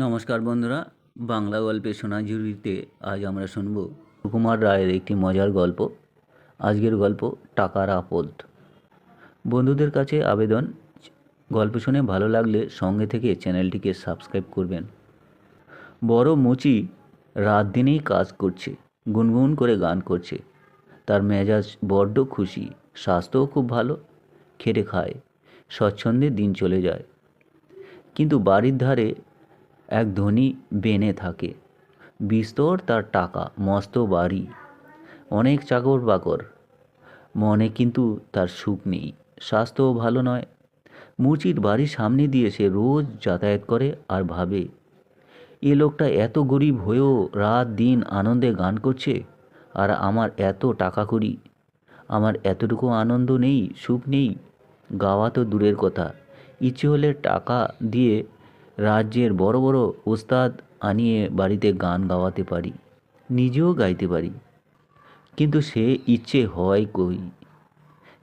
নমস্কার বন্ধুরা, বাংলা গল্পের সোনাঝুরিতে আজ আমরা শুনব সুকুমার রায়ের একটি মজার গল্প। আজকের গল্প টাকার আপদ। বন্ধুদের কাছে আবেদন, গল্প শুনে ভালো লাগলে সঙ্গে থেকে চ্যানেলটিকে সাবস্ক্রাইব করবেন। বড় মুচি রাত দিনেই কাজ করছে, গুনগুন করে গান করছে। তার মেজাজ বড্ড খুশি, স্বাস্থ্যও খুব ভালো, খেটে খায়, স্বচ্ছন্দে দিন চলে যায়। কিন্তু বাড়ির ধারে এক ধনী বেনে থাকে। বিস্তর তার টাকা, মস্ত বাড়ি, অনেক চাকর বাকর। মনে কিন্তু তার সুখ নেই, স্বাস্থ্যও ভালো নয়। মুচির বাড়ির সামনে দিয়ে সে রোজ যাতায়াত করে আর ভাবে, এ লোকটা এত গরিব হয়েও রাত দিন আনন্দে গান করছে, আর আমার এত টাকা কড়ি, আমার এতটুকু আনন্দ নেই, সুখ নেই। গাওয়া তো দূরের কথা, ইচ্ছে হলে টাকা দিয়ে রাজ্যের বড় বড় ওস্তাদ আনিয়ে বাড়িতে গান গাওয়াতে পারি, নিজেও গাইতে পারি। কিন্তু সে ইচ্ছে হয় কই?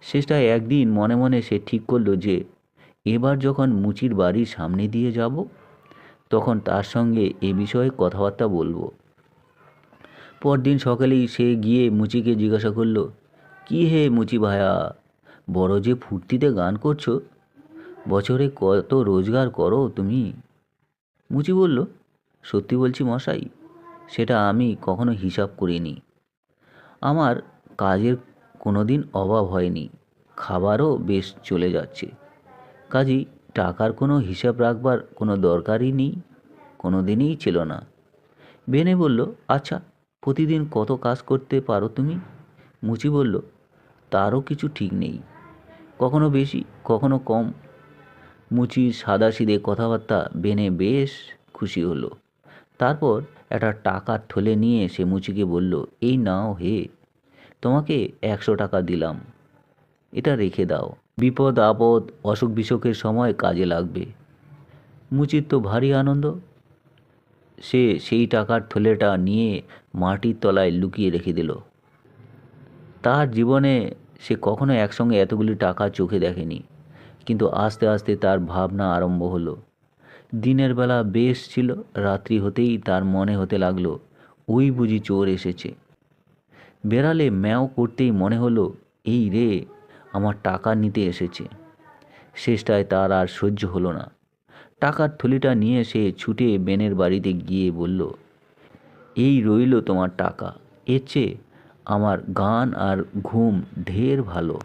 শেষটায় একদিন মনে মনে সে ঠিক করলো যে এবার যখন মুচির বাড়ির সামনে দিয়ে যাব, তখন তার সঙ্গে এ বিষয়ে কথাবার্তা বলবো। পরদিন সকালেই সে গিয়ে মুচিকে জিজ্ঞাসা করলো, কি হে মুচি ভায়া, বড় যে ফুর্তিতে গান করছো, বছরে কত রোজগার করো তুমি? মুচি বলল, সত্যি বলছি মশাই, সেটা আমি কখনো হিসাব করিনি। আমার কাজের কোনো দিন অভাব হয়নি, খাবারও বেশ চলে যাচ্ছে, কাজেই টাকার কোনো হিসাব রাখবার কোনো দরকারই নেই, কোনো দিনই ছিল না। বেনে বলল, আচ্ছা, প্রতিদিন কত কাজ করতে পারো তুমি? মুচি বলল, তারও কিছু ঠিক নেই, কখনো বেশি, কখনো কম। মুচির সাদাসিধে কথাবার্তা বেনে বেশ খুশি হলো। তারপর একটা টাকার থলে নিয়ে সে মুচিকে বলল, এই নাও হে, তোমাকে 100 টাকা দিলাম, এটা রেখে দাও, বিপদ আপদ অসুখ বিসুখের সময় কাজে লাগবে। মুচির তো ভারী আনন্দ। সে সেই টাকার থলেটা নিয়ে মাটির তলায় লুকিয়ে রেখে দিল। তার জীবনে সে কখনো একসঙ্গে এতগুলি টাকা চোখে দেখেনি। কিন্তু আস্তে আস্তে তার ভাবনা আরম্ভ হলো। দিনের বেলা বেশ ছিল, রাত্রি হতেই তার মনে হতে লাগলো, ওই বুঝি চোর এসেছে। বেড়ালে ম্যাও করতেই মনে হলো, এই রে, আমার টাকা নিতে এসেছে। শেষটায় তার আর সহ্য হলো না। টাকার থলিটা নিয়ে সে ছুটে বেনের বাড়িতে গিয়ে বলল, এই রইল তোমার টাকা, এর চেয়ে আমার গান আর ঘুম ঢের ভালো।